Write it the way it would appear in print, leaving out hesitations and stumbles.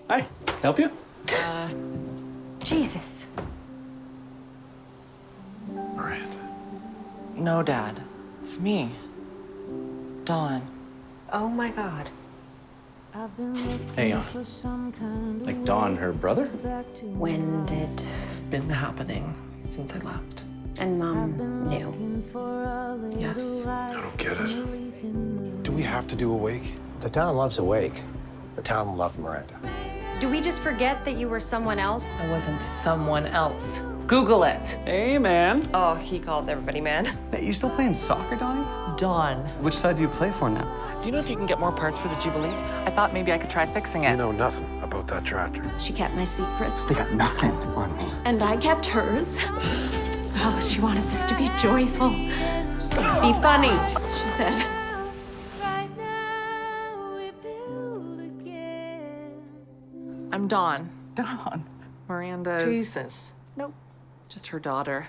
Hi, help you? Jesus. Miranda. No, Dad. It's me. Dawn. Oh my God. Hang on. Like Don, her brother? When did... It's been happening since I left. And Mom knew. Yes. I don't get it. Do we have to do a wake? The town loves a wake. The town loved Miranda. Do we just forget that you were someone else? I wasn't someone else. Google it. Hey, man. Oh, he calls everybody man. Hey, you still playing soccer, Donnie? Dawn. Which side do you play for now? Do you know if you can get more parts for the Jubilee? I thought maybe I could try fixing it. You know nothing about that tractor. She kept my secrets, They got nothing on me. and I kept hers. Oh, she wanted this to be joyful. Be funny, she said. I'm Dawn. Dawn. Miranda's... Jesus. Nope. Just her daughter.